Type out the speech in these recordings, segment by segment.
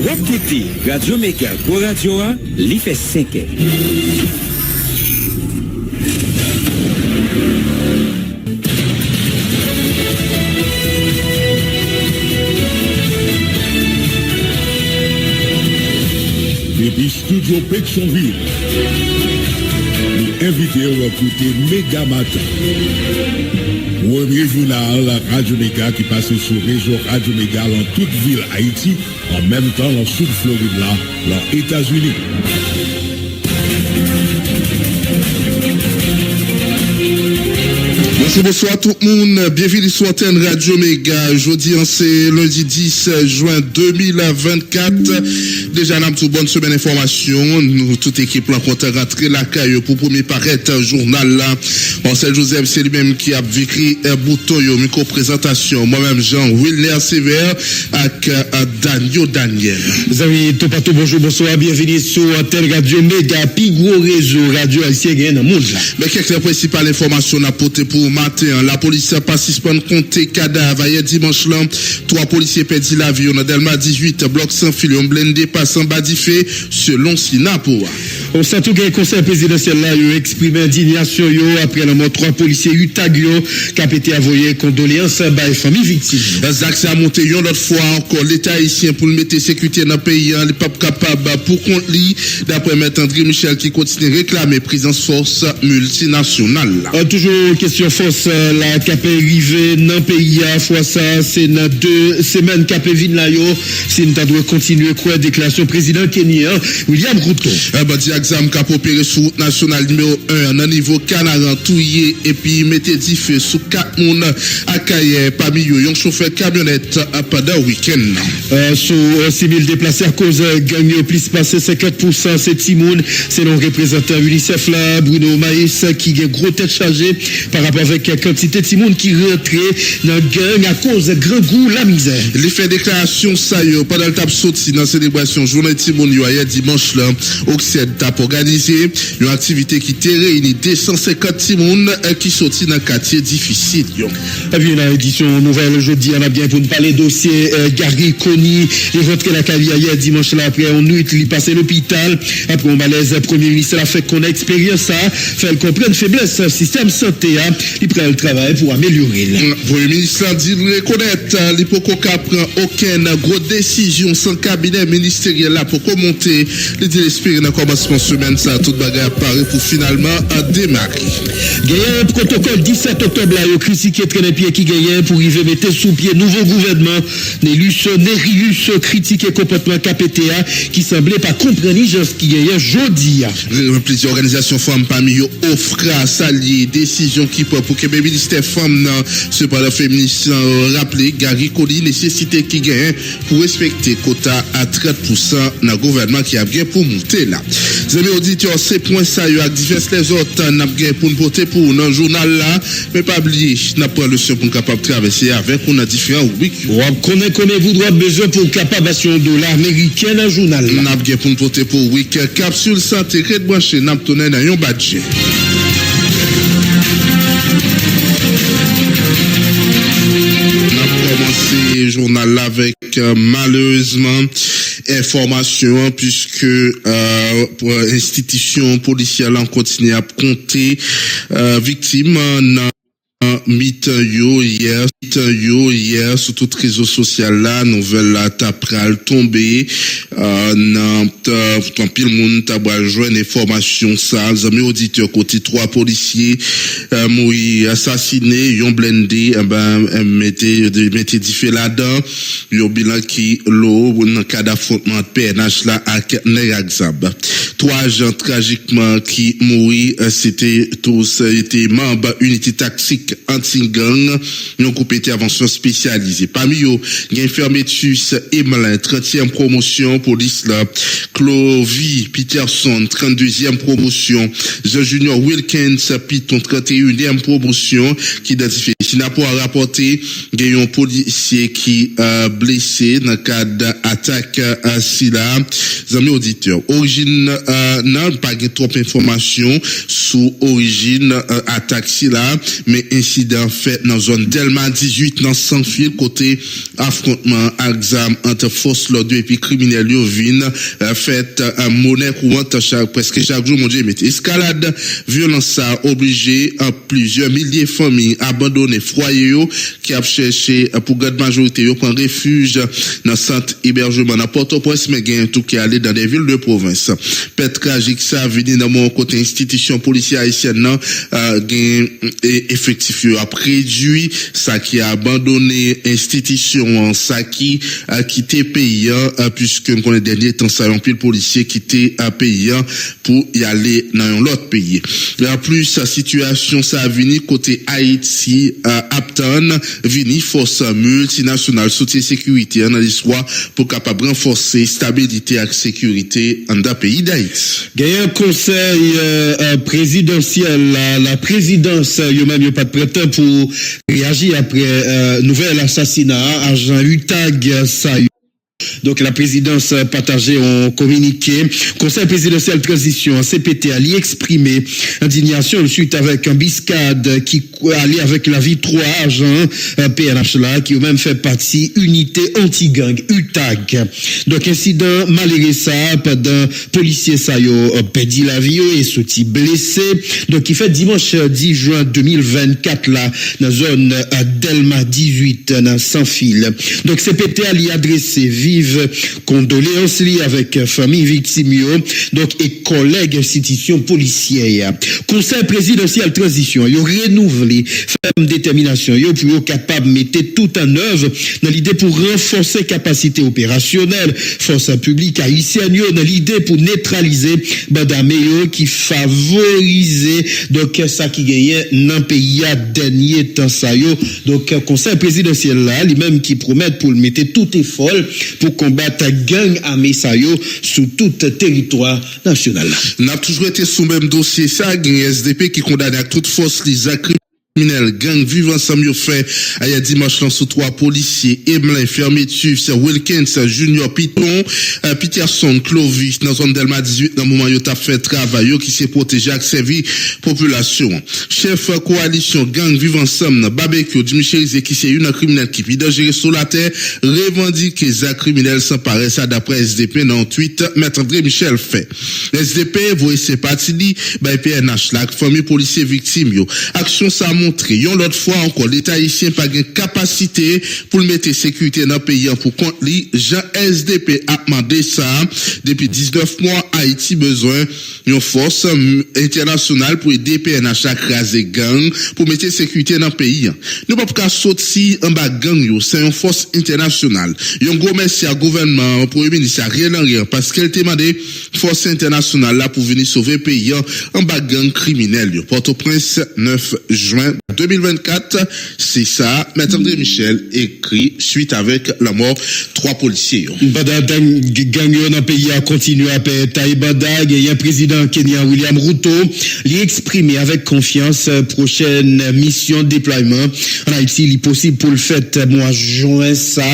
Wapkiti, Radio Mega, pour Radio A, li fait 5 ans. Depuis Studio Pétionville, nous invitons à écouter Méga Matin. Premier journal Radio Méga qui passe sur le réseau Radio Méga dans toute ville Haïti, en même temps dans le sud Floride, là, dans les États-Unis. Bonsoir tout le monde, bienvenue sur Antenne Radio Méga. Jeudi, c'est lundi 10 juin 2024. Déjà, nous avons une bonne semaine d'information. Nous, toute équipe, là, compte rentrer la caille pour premier paraître journal là. Marcel Joseph, c'est lui-même qui a écrit un bouton, micro-présentation. Moi-même, Jean-Wilner Sévère, avec Daniel. Les amis, tout partout, bonjour, bonsoir, bienvenue sur Antenne Radio Méga, puis gros réseau radio haïtien dans le monde là. Mais quelques principales informations à porter pour matin. La police a pas suspend compter cadavre. Hier dimanche là, 3 policiers perdent la vie. On a Delma 18, bloc sans fil, on blindé passant badifé selon Sinapoa. On sait tout que le conseil présidentiel là, a exprimé indignation après la mort 3 policiers Utagio qui a été envoyé condoléances à la famille victime. Zaxi a monté une autre fois encore l'État haïtien pour le mettre sécurité dans le pays. Il n'est pas capable pour qu'on lit d'après M. André Michel qui continue à réclamer présence force multinationale. Toujours question force la capé arrivé dans le pays à fois ça c'est dans 2 semaines capé vin là yo si nous doit continuer quoi déclaration président kenyan William Ruto. Exam cap opéré sur route nationale numéro 1 dans niveau Canaran touillé et puis mettez du feu sous 4 moun à Kaye parmi eux un chauffeur camionnette pendant week-end. Sur 6000 déplacés à cause gagné plus passé 50% c'est Timoun selon représentant UNICEF là Bruno Maïs qui a gros tête chargée par rapport avec la quantité de Timoun qui rentré dans gang à cause de grand goût la misère. Les fait déclaration ça yo pendant le tap sorti dans célébration journée Timoun hier dimanche là Occident a organisé une activité qui te réunit 250 Timoun qui sorti dans quartier difficile. Et puis la édition nouvelle jeudi on a bien pour nous parler dossier Gary Koni il rentré la carrière hier dimanche là après on nuit il passé l'hôpital après un malaise premier ministre a fait qu'on a expérience ça fait comprendre faiblesse système santé il prend le travail pour améliorer. Premier ministre a dit reconnaître l'Hipococa prend aucune grosse décision sans cabinet ministériel là pour commenter les délespérés dans commencement semaine ça toute bagarre apparaît pour finalement démarrer. Gagnant protocole 17 octobre là yo critiqué traîner pied qui gagnait pour arriver mettre sous pied nouveau gouvernement Nélus Nérius critiqué comportement KPTA qui semblait pas comprendre ce qui gagnait jeudi. Plusieurs organisations femmes parmi eux offrent à s'allier décision qui pour que le ministère femmes cependant féministe rappeler Gary Koli nécessité qui gagne pour respecter quota à 30% dans gouvernement qui a bien pour monter là. Amis auditeurs, c'est point ça yo avec divers les autres n'a bien pour nous porter pour dans journal là mais pas oublier n'a pas le son pour capable traverser avec on a différents rubriques. Connaît vous droit besoin pour capable de dollar américain dans journal là. N'a bien pour nous porter pour week capsule santé red branché n'a tourner dans un budget. Journal là avec malheureusement information puisque pour institution policière là on continue à compter victimes hier sur tout réseau social là nouvelle là tapral tombé dans pile monde t'a joindre information ça amis auditeurs côté 3 policiers mouri assassiné yon blindé mettez du feu là-dedans yon bilan qui l'eau dans cas d'affrontement de PNH là avec Neyagzab 3 agents tragiquement qui mouri c'était tous étaient membres unité tactique anti-gang, nous coupé intervention spécialisée. Parmi eux, il y a Fermetus Emelin, 30e promotion, police là, Clovy Peterson, 32e promotion, The Junior Wilkins Piton, 31e promotion, qui identifie. Sinapo a rapporté, il y a un policier qui blessé dans le cadre d'attaque à Silla. Amis auditeurs, origine, non, pas trop d'informations sur origine attaque Silla, mais incident fait dans zone Delma 18 dans Sans-Fil côté affrontement exam entre force l'ordre et puis criminels yo vinn fait monnaie courante presque chaque jour mon Dieu mais escalade violence ça obligé plusieurs milliers de familles abandonner foyer yo qui a cherché pour grande majorité yo prendre refuge dans centre hébergement dans Port-au-Prince mais gain tout qui aller dans des villes de province. Pète tragique ça venu dans mon côté institution policière haïtienne non gain effectif yo a réduit ça qui a abandonné institution ça qui a quitté pays puisque on connaît dernier temps ça un pile policier quitté pays pour y aller dans l'autre pays. En plus sa situation ça a venu côté Haïti Upton vini force multinationale soutien sécurité dans l'histoire pour capable renforcer stabilité et sécurité dans le pays d'Haïti. Gagne un conseil présidentiel la présidence yo même pas de prêt pour réagir après nouvel assassinat agent UTAG ça. Donc la présidence partagée en communiqué. Conseil présidentiel transition CPT a exprimé indignation suite avec un biscade qui allait avec la vie 3 agents PNH là qui ont même fait partie unité anti-gang UTAG. Donc incident malheureux ça pendant policier ça yo perdu la vie et sorti blessé. Donc il fait dimanche 10 juin 2024 là dans zone Delma 18 dans Sans-Fil. Donc CPT a adressé vive condoléances liées avec famille victime donc et collègues institutions policières. Conseil présidentiel transition yo renouvelé ferme détermination yo pour yo capable mettre tout en œuvre dans l'idée pour renforcer capacité opérationnelle force publique haïtienne yo dans l'idée pour neutraliser bandame yo qui favoriser donc ça qui gagne dans pays à dernier temps ça yo donc conseil présidentiel là lui même qui promet pour mettre tout effort pour combattre gang armé ça yo sur tout territoire national. N'a toujours été sous même dossier ça gang SDP qui condamne à toute force les criminels gang vivant ensemble fait hier dimanche sous 3 policiers Emelin fermeture c'est Wilkins Junior Piton Peterson Clovis dans zone Delma 18 dans moment yo t'a fait travail qui s'est protégé avec servi population chef coalition gang vivant ensemble barbecue du Michel qui c'est une criminel qui vit dangereux sur la terre revendique que les criminels s'emparent ça d'après SDP dans tweet maître André Michel fait SDP voyez c'est parti dit by PNH la famille policier victime yo action ça montré yon l'autre fois encore l'État haïtien pas gain capacité pour mettre sécurité dans le pays pour compte li Jean SDP a demandé ça depuis 19 mois Haïti besoin une force internationale pour aider PNH à craser gang pour mettre sécurité dans le pays. Nous pas qu'à sortir en bas gang yo c'est une force internationale. Yon gros merci à gouvernement premier ministre Ariel Henry parce qu'elle demandé force internationale là pour venir sauver pays en bas gang criminel yo. Port-au-Prince 9 juin 2024, c'est ça, Maître André Michel écrit suite avec la mort 3 policiers. Gang dans le pays a continué à payer Taïbada, il y a un président kenyan William Ruto, il a exprimé avec confiance prochaine mission de déploiement en Haïti, il est possible pour le fait mois juin ça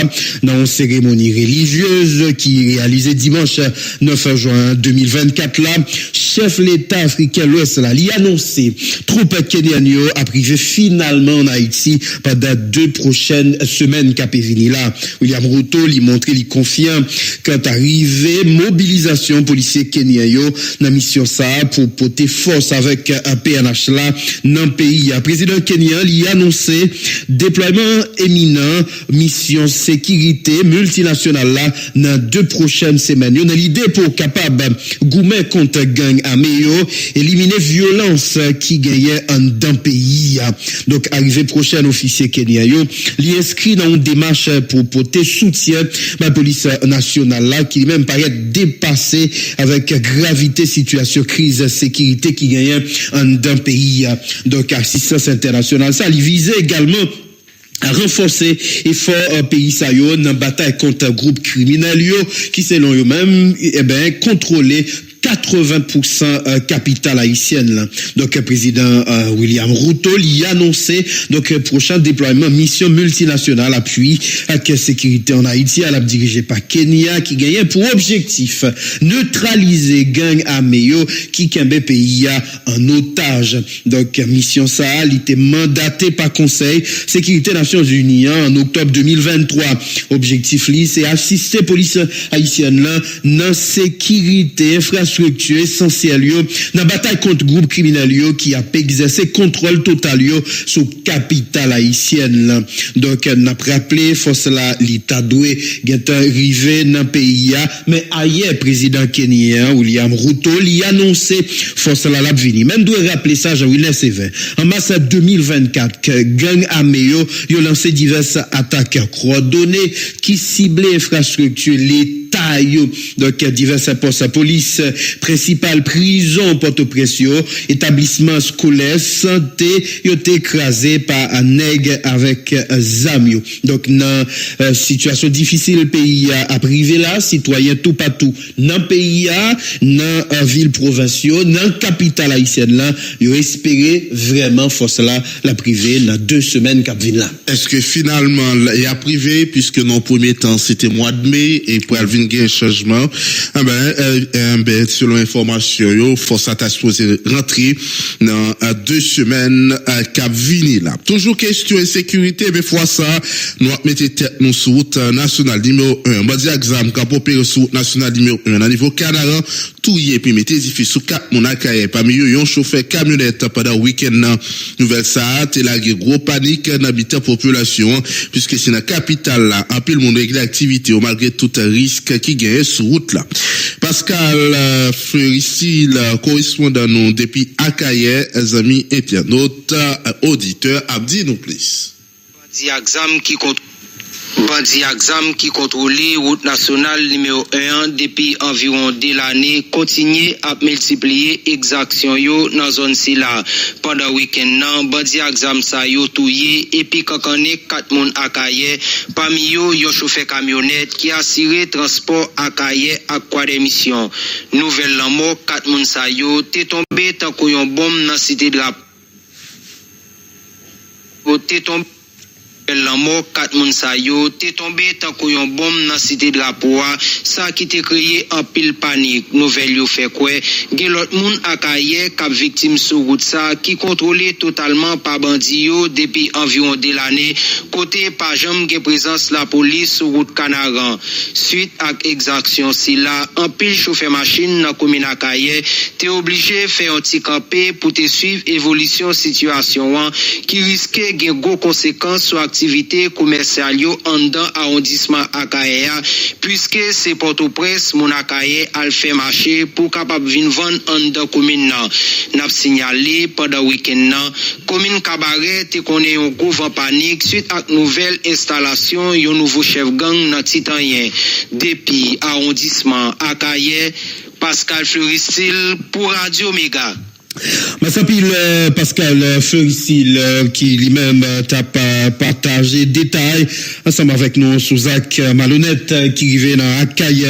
dans une cérémonie religieuse qui est réalisée dimanche 9 juin 2024 là, chef l'État africain l'Ouest là, il a annoncé troupes kenyanio a privé finalement en Haïti pendant 2 prochaines semaines Capévini là. William Ruto lui montré lui confiant quant arrivé mobilisation policier kenyan yo dans mission ça pour porter force avec un PNH là dans le pays. Président kenyan lui annoncé déploiement éminent mission sécurité multinationale là dans 2 prochaines semaines. Yo dans l'idée pour capable goumer contre gang armé yo éliminer violence qui gagnait en dans pays. Donc arrivée prochaine officier kenyan yo li inscrit dans une démarche pour porter soutien la police nationale là qui même paraît dépassé avec gravité situation crise sécurité qui gagne en dans pays. Donc assistance internationale ça li visait également à renforcer effort pays sa yo dans bataille contre groupe criminel yo qui selon eux même contrôler 80% capitale haïtienne. Là. Donc, le président William Ruto lui a annoncé donc prochain déploiement mission multinationale appui à la sécurité en Haïti. Elle a dirigé par Kenya qui gagnait pour objectif neutraliser gang armé qui kembe pays en otage. Donc, mission ça, elle était mandatée par Conseil Sécurité Nations Unies en octobre 2023. Objectif li, c'est assister police haïtienne là dans sécurité infrastructure essentielle yo dans bataille contre groupe criminel yo qui a exercé contrôle total yo sur capitale haïtienne là. Donc n'a rappelé force là l'état doué gèt arrivé dans pays mais ailleurs président kenyan William Ruto li annoncé force là l'a venir même doit rappeler ça Jean-Wilner Sévin en mars 2024 que gang armé yo lancé diverses attaques coordonnées qui ciblaient infrastructure l'État yo donc diverses postes de police principale prison Port-au-Prince établissement scolaire santé yo été écrasé par un nègre avec zam. Donc dans situation difficile pays à privé là citoyen tout partout dans pays dans ville provinciaux dans capitale haïtienne là yo espérer vraiment force là la privé dans 2 semaines cap vinn là. Est-ce que finalement il a privé puisque dans premier temps c'était mois de mai et pour venir un changement selon information yo force à supposé rentrer dans 2 semaines cap vinn là. Toujours question insécurité mais fois ça nous mettre tête nous sur route nationale numéro 1. Moi dis exam cap opérer sur route nationale numéro 1 à niveau Canaran touyer puis mettre édifice sous 4 mon akaye parmi eux un chauffeur camionnette pendant week-end nouvelle ça et la gros panique dans habitat population puisque c'est dans capitale là en pile monde régler activité malgré tout risque qui gagne sur route là. Pascal Fleurissil correspondant nous depuis Akaye amis internautes auditeurs Abdi nous plus. Bandi exam qui contrôle route nationale numéro 1 depuis environ 2 l'année continue à multiplier exaction yo dans zone si là pendant week-end nan bandi exam sa yo touye et puis kakane 4 moun akaye parmi yo yo chauffeur camionnette qui assuré transport akaye à quoi d'émission nouvelle la mort 4 moun sa yo té tombé tant qu'on bombe dans cité de la té tombé la mort 4 moun sa yo té tombé tant qu'on yon bombe dans cité de la Poa ça qui té créé en pile panique nouvelle yo fait quoi gen l'autre moun akaye k'ap victime sur route ça qui contrôlé totalement par bandi yo depuis environ 2 l'année côté pas jambe gen présence la police sur route Canaran suite à exaction si là en pile chauffeur machine dans commune akaye té obligé faire un petit camper pour te suivre évolution situation qui risquait gen gros conséquences sur activité commerciale yo en dedans arrondissement Akaye puisque c'est Port-au-Prince mon Akaye al fait marché pour capable vinn vendre en dedans commune nan n'a signalé pendant week-end nan commune Cabaret te connaît un gros vent panique suite à nouvelle installation yon nouveau chef gang dans Titanien depuis arrondissement Akaye Pascal Fleuristil pour Radio Méga. Mais ça pile Pascal Fleuristil qui lui-même t'a partagé détails ensemble avec nous sous Zach Malhonnête qui arrivait dans Akaye.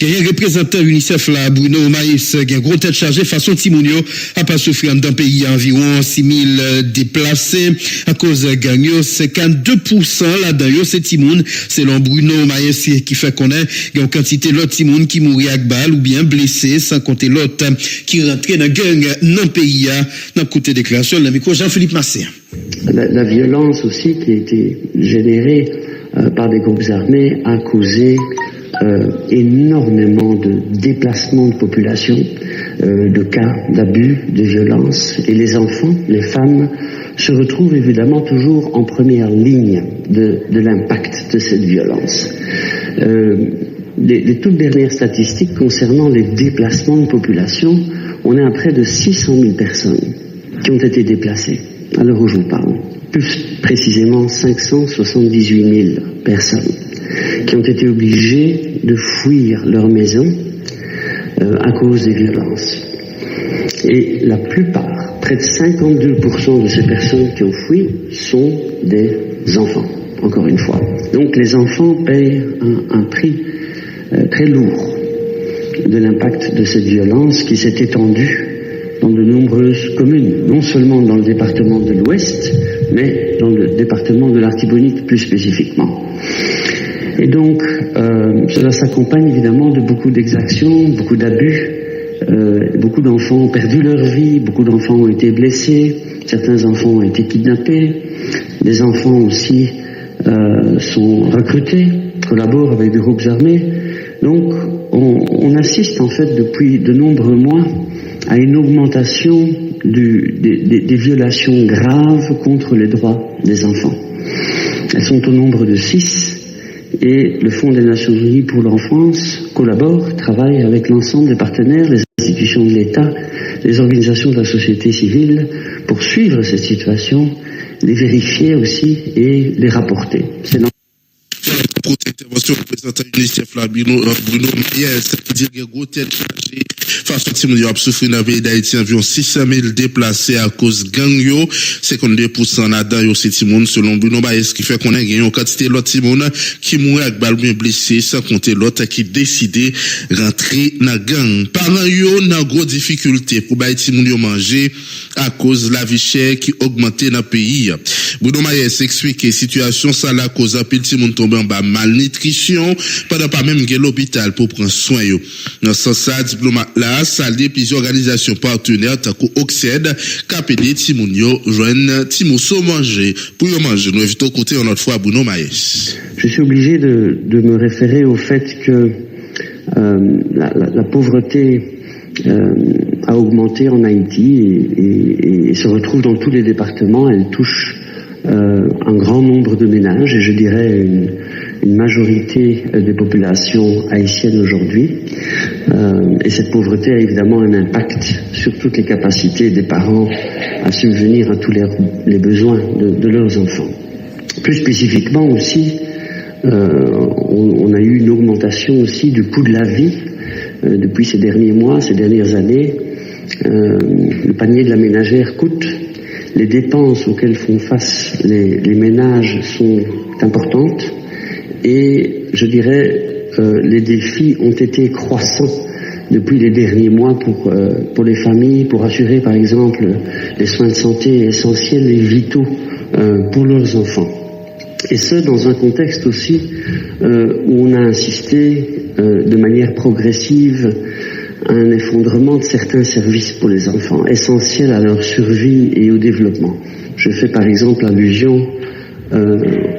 Il y a un représentant UNICEF là Bruno Maïs qui a gros tête chargée façon Timounio a pas souffrir dans pays environ 6000 déplacés à cause de gagno 52% là-dedans c'est Timoun selon Bruno Maïs qui fait connaître il y a une quantité l'autre Timoun qui mourit avec balle ou bien blessé sans compter l'autre qui rentrait dans gang dans pays dans côté déclaration le micro Jean-Philippe Massé. La violence aussi qui a été générée par des groupes armés a causé énormément de déplacements de population, de cas d'abus, de violence, et les enfants, les femmes se retrouvent évidemment toujours en première ligne de l'impact de cette violence. Les toutes dernières statistiques concernant les déplacements de population, on est à près de 600 000 personnes qui ont été déplacées à l'heure où je vous parle. Plus précisément 578 000 personnes qui ont été obligées de fuir leur maison à cause des violences. Et la plupart, près de 52% de ces personnes qui ont fui sont des enfants, encore une fois. Donc les enfants payent un prix très lourd de l'impact de cette violence qui s'est étendue dans de nombreuses communes, non seulement dans le département de l'Ouest, mais dans le département de l'Artibonite plus spécifiquement. Et donc, cela s'accompagne évidemment de beaucoup d'exactions, beaucoup d'abus. Beaucoup d'enfants ont perdu leur vie, beaucoup d'enfants ont été blessés, certains enfants ont été kidnappés, des enfants aussi sont recrutés, collaborent avec des groupes armés. Donc, on assiste en fait depuis de nombreux mois à une augmentation des violations graves contre les droits des enfants. Elles sont au nombre de 6 et le Fonds des Nations Unies pour l'enfance collabore, travaille avec l'ensemble des partenaires, les institutions de l'État, les organisations de la société civile pour suivre cette situation, les vérifier aussi et les rapporter. C'est pour intervention représentant UNICEF là Bruno Mayes qui dit que gros tête chargée face à Timoun a souffert dans le pays d'Haïti environ 600 000 déplacés à cause gang yo 52% là-dedans yo c'est Timoun selon Bruno Mayes qui fait qu'on a gagné une quantité l'autre Timoun qui mourait avec balle bien blessé sans compter l'autre qui décidé rentrer dans gang parents yo dans gros difficulté pour bailler Timoun yo manger à cause la vie chère qui augmentait dans le pays. Bruno Mayes explique que situation ça la cause à pile Timoun tombe en bas malnutrition pendant pas même que l'hôpital pour prendre soin yo. Dans ce sens diplomate là saluer plusieurs organisations partenaires tant qu'Oxed capédé Timounio joindre Timoso manger pour manger nous invitons côté une autre fois Bruno Mayes. Je suis obligé de me référer au fait que la pauvreté a augmenté en Haïti et se retrouve dans tous les départements. Elle touche un grand nombre de ménages et je dirais une majorité des populations haïtiennes aujourd'hui. Et cette pauvreté a évidemment un impact sur toutes les capacités des parents à subvenir à tous les besoins de leurs enfants. Plus spécifiquement aussi, on a eu une augmentation aussi du coût de la vie depuis ces derniers mois, ces dernières années. Le panier de la ménagère coûte. Les dépenses auxquelles font face les ménages sont importantes et je dirais les défis ont été croissants depuis les derniers mois pour les familles, pour assurer par exemple les soins de santé essentiels et vitaux pour leurs enfants. Et ce, dans un contexte aussi où on a assisté de manière progressive à un effondrement de certains services pour les enfants, essentiels à leur survie et au développement. Je fais par exemple allusion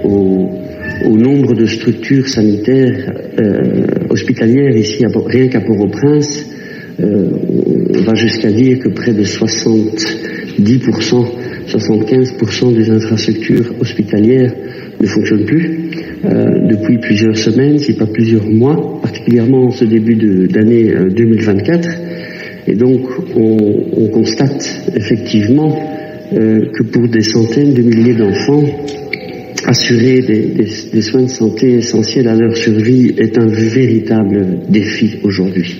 au nombre de structures sanitaires hospitalières ici, rien qu'à Port-au-Prince. On va jusqu'à dire que près de 70%, 75% des infrastructures hospitalières ne fonctionnent plus depuis plusieurs semaines, si pas plusieurs mois, particulièrement en ce début d'année 2024. Et donc, on constate effectivement que pour des centaines de milliers d'enfants, assurer des soins de santé essentiels à leur survie est un véritable défi aujourd'hui.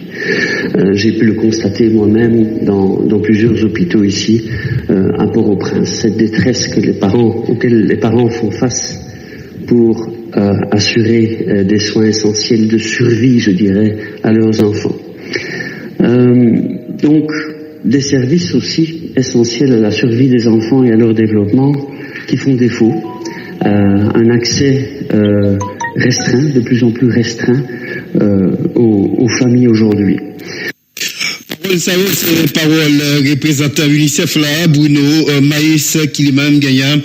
J'ai pu le constater moi-même dans plusieurs hôpitaux ici à Port-au-Prince. Cette détresse auxquelles les parents font face pour assurer des soins essentiels de survie, je dirais, à leurs enfants. Donc, des services aussi essentiels à la survie des enfants et à leur développement qui font défaut. Un accès restreint, de plus en plus restreint aux familles aujourd'hui. Parole représentant UNICEF là, Bruno Mayes qui lui-même gagnant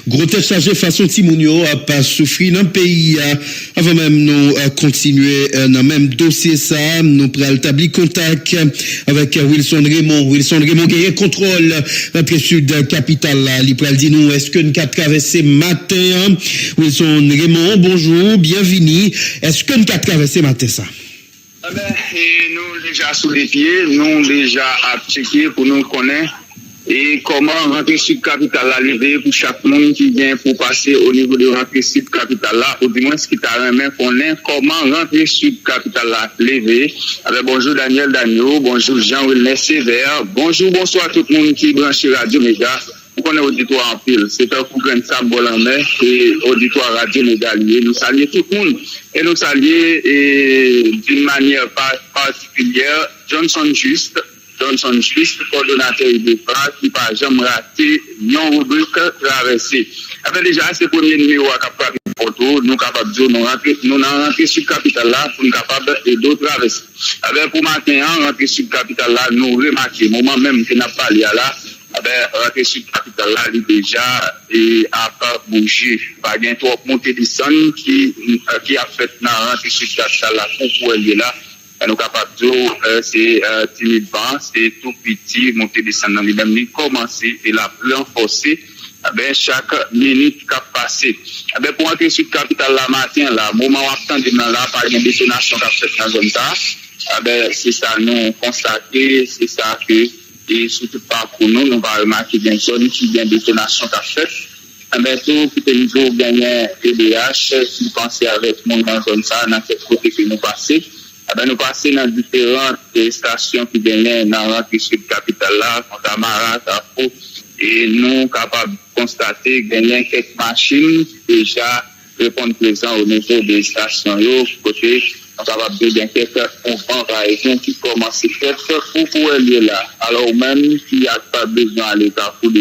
gros tête chargé façon Timounio a pas souffrir dans le pays avant même nous continuer dans même dossier ça nous pral établir contact avec Wilson Raymond gagne contrôle après sud capitale là il pral dire nous est-ce que nous cap traverser matin Wilson Raymond bonjour bienvenue est-ce que nous cap traverser matin ça et nous déjà sous les pieds, nous déjà à checker pour nous connaître et comment rentrer sur capital là lever pour chaque monde qui vient pour passer au niveau de rentrer sur capital là ou du moins ce qui t'a remis connaître comment rentrer sur capital là lever. Avec bonjour Daniel, bonjour Jean-Wilner Sévère, bonjour bonsoir tout le monde qui branche Radio Méga. qu'on est auditoire en pile. C'est un coup de ça, bon en mer, et auditoire Radio Mégalier. Nous saluons tout le monde. Et nous saluons d'une manière particulière Johnson Juste, coordonnateur de phase, qui n'a jamais raté une rubrique traversée. Après déjà, c'est le premier numéro à capable pour nous capables de nous rentrer sur le capital là pour nous capables d'autres traverser. Avec pour matin, rentrer sur le capital là, nous remarquons, au moment même que nous n'avons pas là, rentrer sur le capital là, il déjà a pas bougé. Pas bien trop monter des sons qui a fait rentrer sur le capital là pour aller là. Nous capables de c'est timidement, c'est tout petit, monter des sons dans les mêmes commencer et la renforcer. Chaque minute qui a passé. Pour entrer sur le capital la matin, là, moment où on attend là, par une détonation qui a fait dans la zone là, c'est ça, nous constater, c'est ça que, et surtout pas pour nous, nous va remarquer bien zone qui vient détonation qui a fait. Tout qui est niveau gagné TDH, qui pensait avec nous dans la zone ça, dans quel côté que nous passons. Nous passons dans différentes stations qui viennent dans l'entrée sur le capital là, Contamara, Carrefour, et nous capables de constater qu'il y a quelques machines qui déjà répondent présent au niveau des stations. Côté, nous capables de bien quelques enfants qui commencent à faire pour aller là. Alors même s'il n'y a pas besoin d'aller Carrefour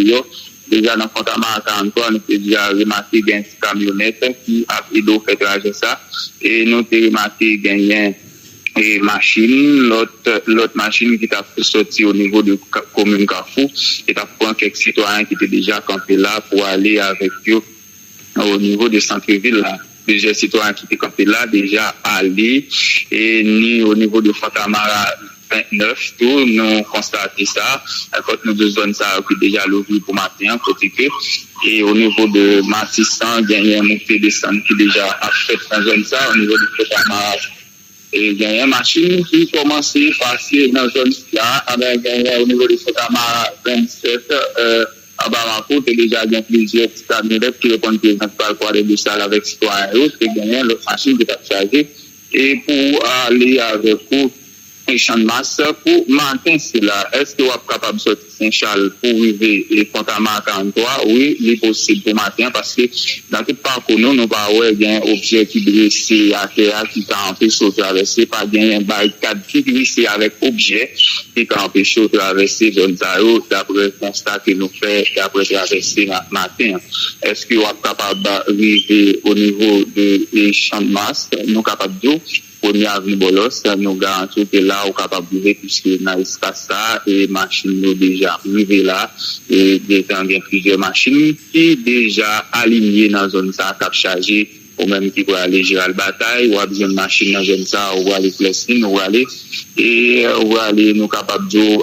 déjà dans Contamara 43, nous avons déjà remarqué qu'il y a une camionnette qui a fait trajet ça. Et nous avons remarqué qu'il y a et machine, l'autre machine qui t'a fait sortir au niveau de commune Carrefour, et t'a pris quelques citoyens qui étaient déjà campés là pour aller avec eux au niveau du centre-ville là. Déjà citoyens qui étaient campés là, déjà allés, et ni au niveau de Fatamara 29, tout, nous constatons ça. Quand nous deux zones ça, qui déjà l'ouvert pour matin, côté que, et au niveau de Matissan, il y a un montée de centre qui déjà a fait dans zone ça, au niveau de Fatamara. Et il y a une machine qui commence à passer dans la zone là, avec au niveau de Fatamara 27, à Bamako, il y a déjà plusieurs camionnettes qui répondent présent par le quadre de salle avec citoyens et autres, et il y a l'autre machine qui est chargée. Et pour aller avec vous, un champ de masse, pour maintenir cela, est-ce que vous êtes capable de sortir Saint-Charles pour arriver et Contamara 43? Oui, il est possible pour matin parce que dans tout parcours, nous n'avons pas un objet qui glisse à terre qui a empêché de traverser, pas un barricade qui glisse avec objet qui a empêché de traverser zone zéro d'après le constat que nous faisons d'après traverser matin. Est-ce que vous êtes capable d'arriver au niveau des champs de masse? Nous sommes capables de Premier avenue Bolos, nous garantissons que là, on est capable de vivre puisque nous avons ça et machines nous déjà arrivées là et il y a plusieurs machines qui déjà alignées dans la zone ça, cap chargé ou même qui va aller gérer la bataille ou a besoin de machines dans la zone ça ou aller Plessine ou aller et ou aller nous capables de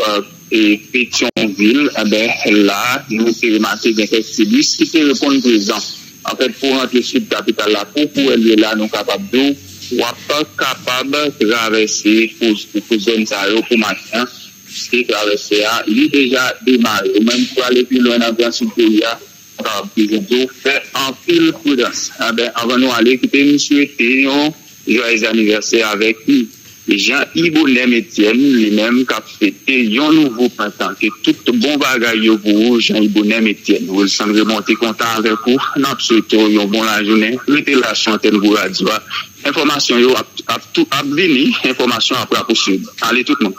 et Pétionville, là, nous avons remarqué qu'il y a quelques bus qui te répondent présent. En fait, pour rentrer sur le capital là, pour aller là, nous sommes capables de ou pas capable de traverser pour zone ça pour matin c'est traverser il est déjà démarré ou même pour aller plus loin dans le pays on fait en pile prudence avant nous aller quitter nous souhaiter un joyeux anniversaire avec lui Jean-Yves Bonem-Etienne lui-même qui a fêté un nouveau printemps que tout bon bagaille pour vous Jean-Yves Bonem-Etienne vous semblez remonter content avec vous nous souhaitons une bonne journée mettez la chantelle pour radio information yo a venir information après possible allez tout le monde